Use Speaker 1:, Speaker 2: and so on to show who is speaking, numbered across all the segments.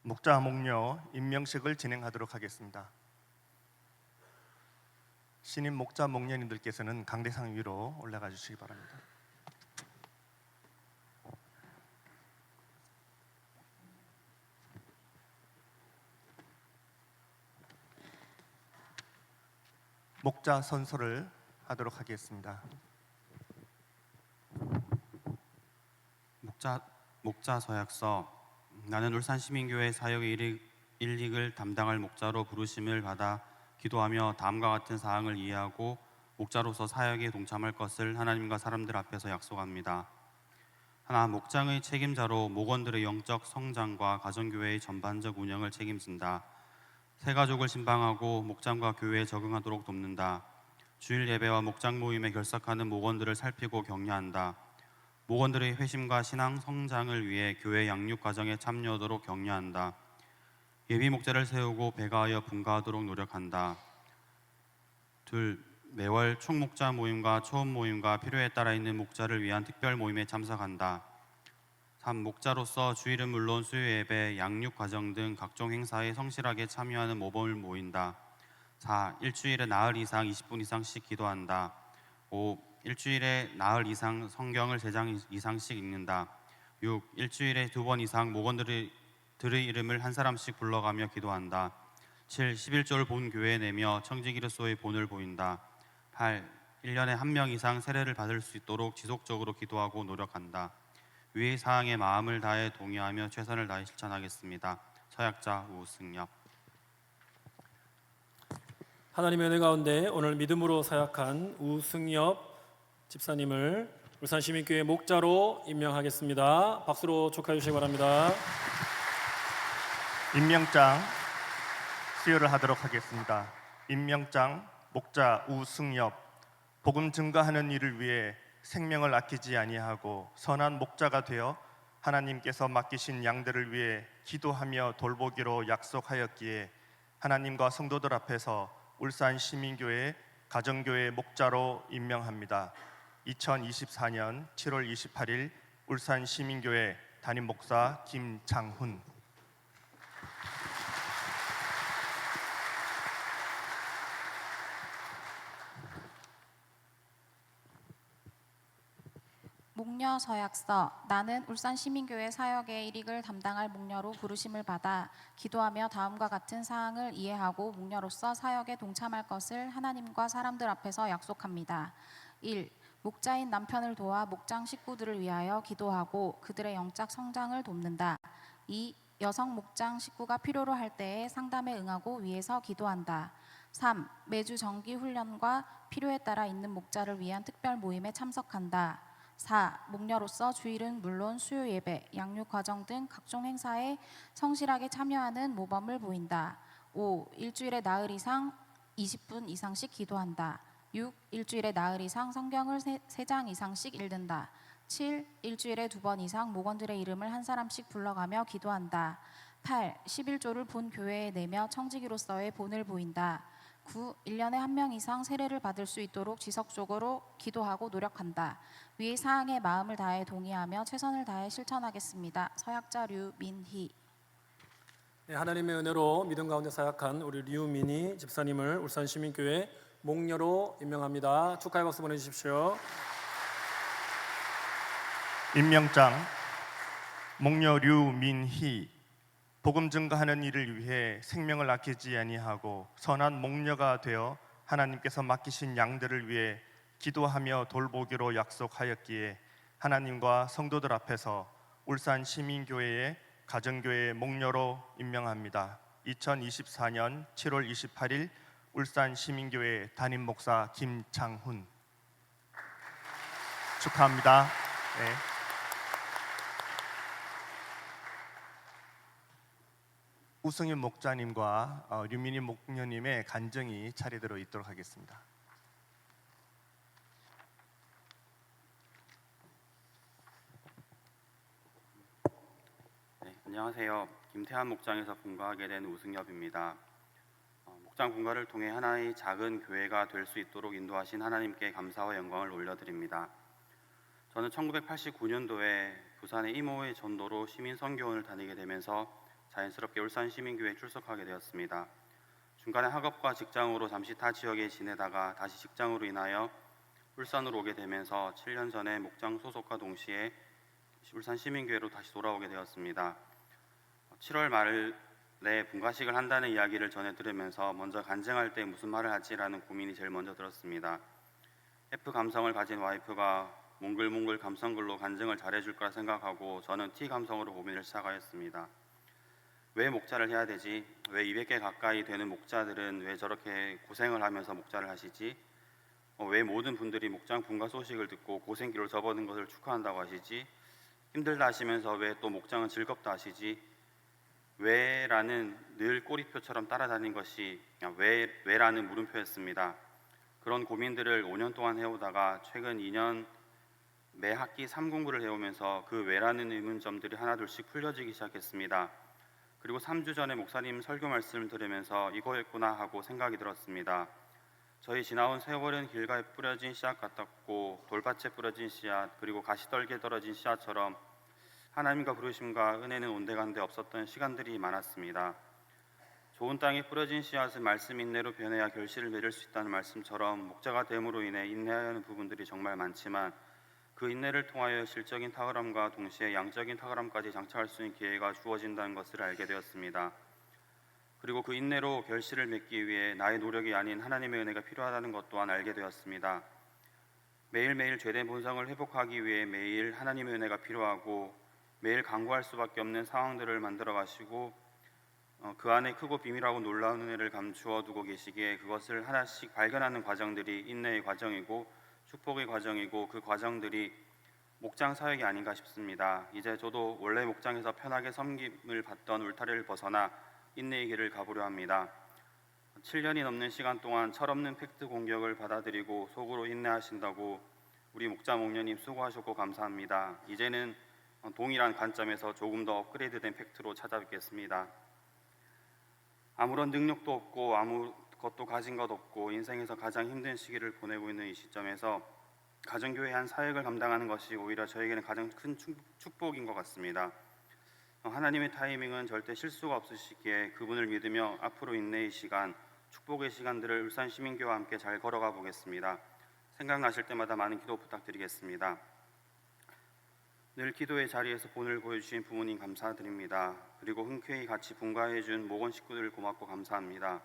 Speaker 1: 목자 목녀 임명식을 진행하도록 하겠습니다. 신임 목자 목녀님들께서는 강대상 위로 올라가 주시기 바랍니다. 목자 선서를 하도록 하겠습니다.
Speaker 2: 목자 서약서. 나는 울산시민교회 사역의 일익을 담당할 목자로 부르심을 받아 기도하며 다음과 같은 사항을 이해하고 목자로서 사역에 동참할 것을 하나님과 사람들 앞에서 약속합니다. 하나, 목장의 책임자로 목원들의 영적 성장과 가정교회의 전반적 운영을 책임진다. 새가족을 신방하고 목장과 교회에 적응하도록 돕는다. 주일 예배와 목장 모임에 결석하는 목원들을 살피고 격려한다. 목원들의 회심과 신앙 성장을 위해 교회 양육 과정에 참여하도록 격려한다. 예비 목자를 세우고 배가하여 분가하도록 노력한다. 둘, 매월 총목자 모임과 초음 모임과 필요에 따라 있는 목자를 위한 특별 모임에 참석한다. 3. 목자로서 주일은 물론 수요 예배, 양육 과정 등 각종 행사에 성실하게 참여하는 모범을 모인다. 4. 일주일에 나흘 이상 20분 이상씩 기도한다. 5. 일주일에 나흘 이상 성경을 3장 이상씩 읽는다. 6. 일주일에 2번 이상 목원들의 이름을 한 사람씩 불러가며 기도한다. 7. 11조를 본 교회에 내며 청지기르소의 본을 보인다. 8. 1년에 1명 이상 세례를 받을 수 있도록 지속적으로 기도하고 노력한다. 위의 사항에 마음을 다해 동의하며 최선을 다해 실천하겠습니다. 서약자 우승엽.
Speaker 3: 하나님의 은혜 가운데 오늘 믿음으로 사역한 우승엽 집사님을 울산시민교회 목자로 임명하겠습니다. 박수로 축하해 주시기 바랍니다.
Speaker 1: 임명장 수여를 하도록 하겠습니다. 임명장 목자 우승엽. 복음 증거하는 일을 위해 생명을 아끼지 아니하고 선한 목자가 되어 하나님께서 맡기신 양들을 위해 기도하며 돌보기로 약속하였기에 하나님과 성도들 앞에서 울산 시민교회 가정교회 목자로 임명합니다. 2024년 7월 28일 울산 시민교회 담임 목사 김장훈.
Speaker 4: 목녀 서약서. 나는 울산시민교회 사역의 일익을 담당할 목녀로 부르심을 받아 기도하며 다음과 같은 사항을 이해하고 목녀로서 사역에 동참할 것을 하나님과 사람들 앞에서 약속합니다. 1. 목자인 남편을 도와 목장 식구들을 위하여 기도하고 그들의 영적 성장을 돕는다. 2. 여성 목장 식구가 필요로 할 때에 상담에 응하고 위해서 기도한다. 3. 매주 정기 훈련과 필요에 따라 있는 목자를 위한 특별 모임에 참석한다. 4. 목녀로서 주일은 물론 수요 예배, 양육 과정 등 각종 행사에 성실하게 참여하는 모범을 보인다. 5. 일주일에 나흘 이상 20분 이상씩 기도한다. 6. 일주일에 나흘 이상 성경을 3장 이상씩 읽는다. 7. 일주일에 2번 이상 목원들의 이름을 한 사람씩 불러가며 기도한다. 8. 11조를 본 교회에 내며 청지기로서의 본을 보인다. 9. 1년에 1명 이상 세례를 받을 수 있도록 지속적으로 기도하고 노력한다. 위의 사항에 마음을 다해 동의하며 최선을 다해 실천하겠습니다. 서약자 류민희.
Speaker 3: 네, 하나님의 은혜로 믿음 가운데 사역한 우리 류민희 집사님을 울산시민교회 목녀로 임명합니다. 축하의 박수 보내주십시오.
Speaker 1: 임명장 목녀 류민희. 복음 증거하는 일을 위해 생명을 아끼지 아니하고 선한 목녀가 되어 하나님께서 맡기신 양들을 위해 기도하며 돌보기로 약속하였기에 하나님과 성도들 앞에서 울산 시민교회의 가정교회 목녀로 임명합니다. 2024년 7월 28일 울산 시민교회 담임 목사 김장훈. 축하합니다. 네. 우승엽 목자님과 류민희 목녀님의 간증이 차례대로 있도록 하겠습니다.
Speaker 2: 네, 안녕하세요. 김태한 목장에서 분가하게 된 우승엽입니다. 목장 분가를 통해 하나의 작은 교회가 될 수 있도록 인도하신 하나님께 감사와 영광을 올려드립니다. 저는 1989년도에 부산의 이모의 전도로 시민 선교원을 다니게 되면서 자연스럽게 울산시민교회에 출석하게 되었습니다. 중간에 학업과 직장으로 잠시 타 지역에 지내다가 다시 직장으로 인하여 울산으로 오게 되면서 7년 전에 목장 소속과 동시에 울산시민교회로 다시 돌아오게 되었습니다. 7월 말에 분가식을 한다는 이야기를 전해 들으면서 먼저 간증할 때 무슨 말을 하지라는 고민이 제일 먼저 들었습니다. F 감성을 가진 와이프가 몽글몽글 감성글로 간증을 잘해줄 거라 생각하고 저는 T 감성으로 고민을 시작하였습니다. 왜 목자를 해야 되지? 왜 200개 가까이 되는 목자들은 왜 저렇게 고생을 하면서 목자를 하시지? 왜 모든 분들이 목장 분가 소식을 듣고 고생길로 접어든 것을 축하한다고 하시지? 힘들다 하시면서 왜 또 목장은 즐겁다 하시지? 왜라는 늘 꼬리표처럼 따라다닌 것이 왜라는 물음표였습니다. 그런 고민들을 5년 동안 해오다가 최근 2년 매 학기 3공부를 해오면서 그 왜라는 의문점들이 하나둘씩 풀려지기 시작했습니다. 그리고 3주 전에 목사님 설교 말씀을 들으면서 이거였구나 하고 생각이 들었습니다. 저희 지나온 세월은 길가에 뿌려진 씨앗 같았고 돌밭에 뿌려진 씨앗 그리고 가시떨기에 떨어진 씨앗처럼 하나님과 부르심과 은혜는 온데간데 없었던 시간들이 많았습니다. 좋은 땅에 뿌려진 씨앗은 말씀 인내로 변해야 결실을 맺을 수 있다는 말씀처럼 목자가 됨으로 인해 인내해야 하는 부분들이 정말 많지만 그 인내를 통하여 실적인 탁월함과 동시에 양적인 탁월함까지 장착할 수 있는 기회가 주어진다는 것을 알게 되었습니다. 그리고 그 인내로 결실을 맺기 위해 나의 노력이 아닌 하나님의 은혜가 필요하다는 것 또한 알게 되었습니다. 매일매일 죄된 본성을 회복하기 위해 매일 하나님의 은혜가 필요하고 매일 간구할 수밖에 없는 상황들을 만들어 가시고 그 안에 크고 비밀하고 놀라운 은혜를 감추어 두고 계시기에 그것을 하나씩 발견하는 과정들이 인내의 과정이고 축복의 과정이고 그 과정들이 목장 사역이 아닌가 싶습니다. 이제 저도 원래 목장에서 편하게 섬김을 받던 울타리를 벗어나 인내의 길을 가보려 합니다. 7년이 넘는 시간 동안 철없는 팩트 공격을 받아들이고 속으로 인내하신다고 우리 목자 목녀님 수고하셨고 감사합니다. 이제는 동일한 관점에서 조금 더 업그레이드된 팩트로 찾아뵙겠습니다. 아무런 능력도 없고 아무것도 가진 것 없고 인생에서 가장 힘든 시기를 보내고 있는 이 시점에서 가정교회 한 사역을 감당하는 것이 오히려 저에게는 가장 큰 축복인 것 같습니다. 하나님의 타이밍은 절대 실수가 없으시기에 그분을 믿으며 앞으로 인내의 시간, 축복의 시간들을 울산시민교회와 함께 잘 걸어가 보겠습니다. 생각나실 때마다 많은 기도 부탁드리겠습니다. 늘 기도의 자리에서 본을 보여주신 부모님 감사드립니다. 그리고 흔쾌히 같이 분가해준 목원 식구들 고맙고 감사합니다.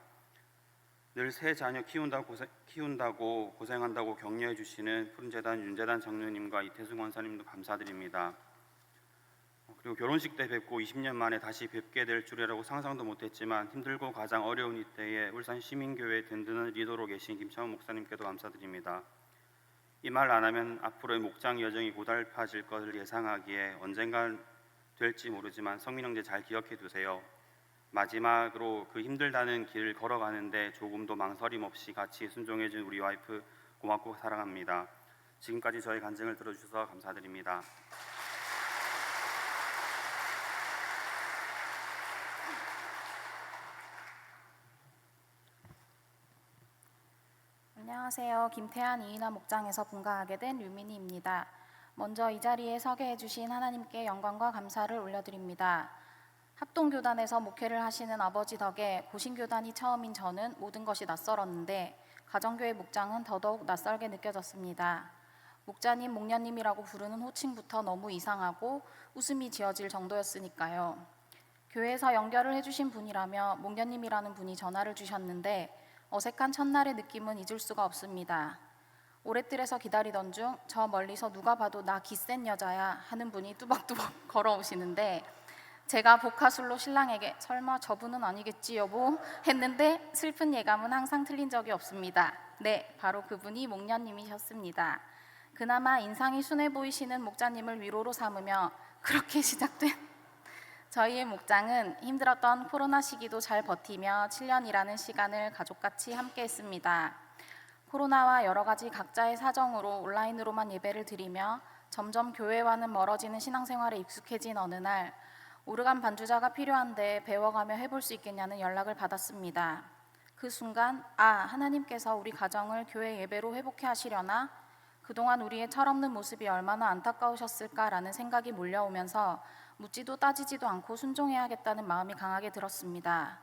Speaker 2: 늘 새 자녀 키운다고 고생한다고 격려해 주시는 푸른재단 윤재단 장로님과 이태승 원사님도 감사드립니다. 그리고 결혼식 때 뵙고 20년 만에 다시 뵙게 될 줄이라고 상상도 못했지만 힘들고 가장 어려운 이때에 울산 시민교회 든든한 리더로 계신 김창훈 목사님께도 감사드립니다. 이 말 안 하면 앞으로의 목장 여정이 고달파질 것을 예상하기에 언젠간 될지 모르지만 성민 형제 잘 기억해 두세요. 마지막으로 그 힘들다는 길을 걸어가는데 조금도 망설임 없이 같이 순종해준 우리 와이프 고맙고 사랑합니다. 지금까지 저의 간증을 들어주셔서 감사드립니다.
Speaker 4: 안녕하세요. 김태한 이인화 목장에서 분가하게 된 류민희입니다. 먼저 이 자리에 서게 해주신 하나님께 영광과 감사를 올려드립니다. 합동교단에서 목회를 하시는 아버지 덕에 고신교단이 처음인 저는 모든 것이 낯설었는데 가정교회 목장은 더더욱 낯설게 느껴졌습니다. 목자님, 목녀님이라고 부르는 호칭부터 너무 이상하고 웃음이 지어질 정도였으니까요. 교회에서 연결을 해주신 분이라며 목녀님이라는 분이 전화를 주셨는데 어색한 첫날의 느낌은 잊을 수가 없습니다. 오랫들에서 기다리던 중 저 멀리서 누가 봐도 나 기센 여자야 하는 분이 뚜벅뚜벅 걸어오시는데 제가 복화술로 신랑에게 설마 저분은 아니겠지 여보 했는데 슬픈 예감은 항상 틀린 적이 없습니다. 네, 바로 그분이 목녀님이셨습니다. 그나마 인상이 순해 보이시는 목자님을 위로로 삼으며 그렇게 시작된 저희의 목장은 힘들었던 코로나 시기도 잘 버티며 7년이라는 시간을 가족같이 함께 했습니다. 코로나와 여러 가지 각자의 사정으로 온라인으로만 예배를 드리며 점점 교회와는 멀어지는 신앙생활에 익숙해진 어느 날 오르간 반주자가 필요한데 배워가며 해볼 수 있겠냐는 연락을 받았습니다. 그 순간 하나님께서 우리 가정을 교회 예배로 회복해 하시려나? 그동안 우리의 철없는 모습이 얼마나 안타까우셨을까라는 생각이 몰려오면서 묻지도 따지지도 않고 순종해야겠다는 마음이 강하게 들었습니다.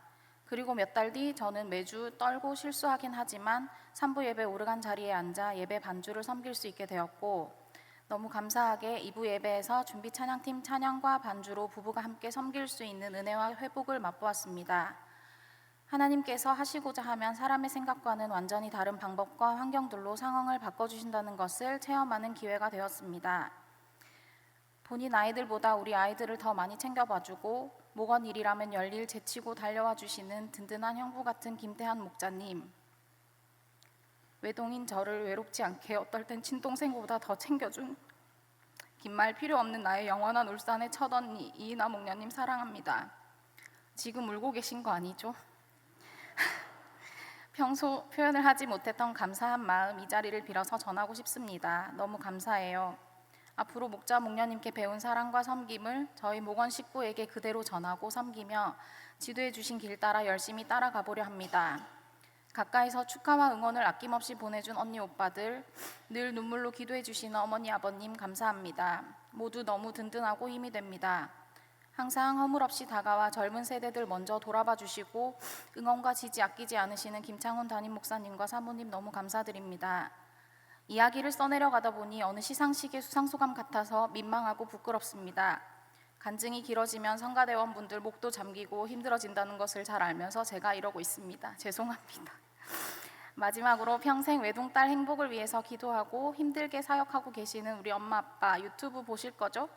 Speaker 4: 그리고 몇 달 뒤 저는 매주 떨고 실수하긴 하지만 산부 예배 오르간 자리에 앉아 예배 반주를 섬길 수 있게 되었고, 너무 감사하게 2부 예배에서 준비 찬양팀 찬양과 반주로 부부가 함께 섬길 수 있는 은혜와 회복을 맛보았습니다. 하나님께서 하시고자 하면 사람의 생각과는 완전히 다른 방법과 환경들로 상황을 바꿔주신다는 것을 체험하는 기회가 되었습니다. 본인 아이들보다 우리 아이들을 더 많이 챙겨봐주고 목원 일이라면 열일 제치고 달려와 주시는 든든한 형부 같은 김태한 목자님, 외동인 저를 외롭지 않게 어떨 땐 친동생보다 더 챙겨준 긴 말 필요 없는 나의 영원한 울산의 첫언니 이인아 목녀님 사랑합니다. 지금 울고 계신 거 아니죠? 평소 표현을 하지 못했던 감사한 마음 이 자리를 빌어서 전하고 싶습니다. 너무 감사해요. 앞으로 목자 목녀님께 배운 사랑과 섬김을 저희 목원 식구에게 그대로 전하고 섬기며 지도해 주신 길 따라 열심히 따라가 보려 합니다. 가까이서 축하와 응원을 아낌없이 보내준 언니 오빠들, 늘 눈물로 기도해 주시는 어머니 아버님 감사합니다. 모두 너무 든든하고 힘이 됩니다. 항상 허물 없이 다가와 젊은 세대들 먼저 돌아봐 주시고 응원과 지지 아끼지 않으시는 김창훈 담임 목사님과 사모님 너무 감사드립니다. 이야기를 써내려가다 보니 어느 시상식의 수상소감 같아서 민망하고 부끄럽습니다. 간증이 길어지면 성가대원분들 목도 잠기고 힘들어진다는 것을 잘 알면서 제가 이러고 있습니다. 죄송합니다. 마지막으로 평생 외동딸 행복을 위해서 기도하고 힘들게 사역하고 계시는 우리 엄마 아빠 유튜브 보실 거죠?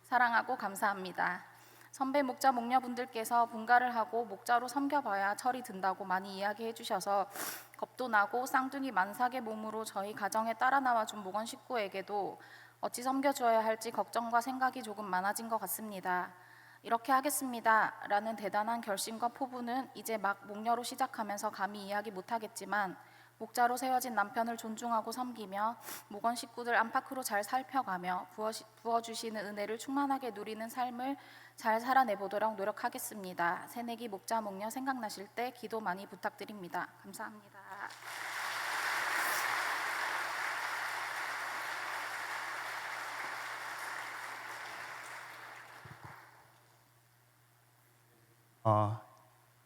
Speaker 4: 사랑하고 감사합니다. 선배 목자 목녀분들께서 분가를 하고 목자로 섬겨봐야 철이 든다고 많이 이야기해 주셔서 겁도 나고 쌍둥이 만삭의 몸으로 저희 가정에 따라 나와준 목원 식구에게도 어찌 섬겨줘야 할지 걱정과 생각이 조금 많아진 것 같습니다. 이렇게 하겠습니다 라는 대단한 결심과 포부는 이제 막 목녀로 시작하면서 감히 이야기 못하겠지만 목자로 세워진 남편을 존중하고 섬기며 목원 식구들 안팎으로 잘 살펴가며 부어주시는 은혜를 충만하게 누리는 삶을 잘 살아내보도록 노력하겠습니다. 새내기 목자 목녀 생각나실 때 기도 많이 부탁드립니다. 감사합니다.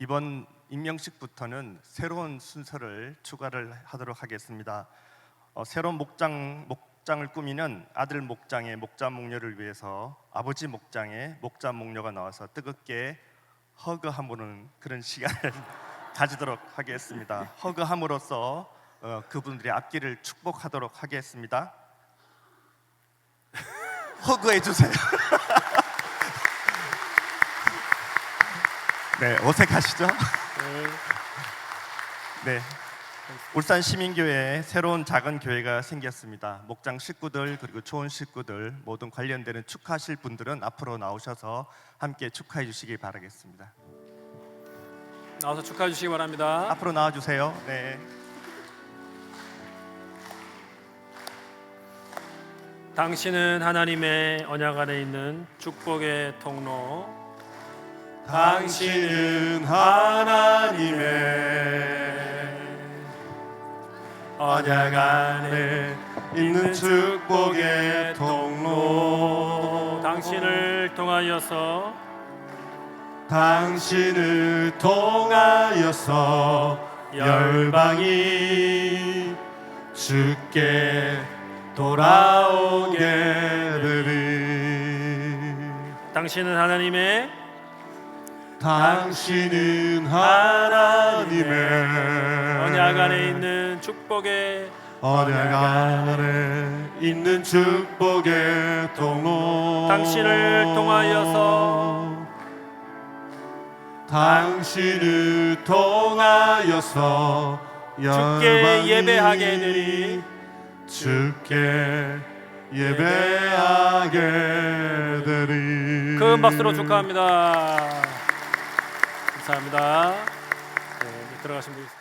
Speaker 1: 이번 임명식부터는 새로운 순서를 추가를 하도록 하겠습니다. 새로운 목장을 꾸미는 아들 목장의 목자 목녀를 위해서 아버지 목장의 목자 목녀가 나와서 뜨겁게 허그함으로는 그런 시간을 가지도록 하겠습니다. 허그함으로써 그분들의 앞길을 축복하도록 하겠습니다. 허그해 주세요. 네, 어색하시죠? 네, 울산 시민교회에 새로운 작은 교회가 생겼습니다. 목장 식구들 그리고 초원 식구들 모든 관련되는 축하하실 분들은 앞으로 나오셔서 함께 축하해 주시기 바라겠습니다.
Speaker 3: 나와서 축하해 주시기 바랍니다.
Speaker 1: 앞으로 나와 주세요. 네.
Speaker 3: 당신은 하나님의 언약 안에 있는 축복의 통로. 당신은 하나님의 언약 안에 있는 축복의 통로. 당신을 통하여서 열방이 주께 돌아오게 되리. 당신은 하나님의 언약 안에 있는 축복의
Speaker 5: 통로.
Speaker 3: 당신을 통하여서 주께 예배하게 되리. 큰 박수로 축하합니다. 감사합니다. 네, 들어가신 분 있습니다.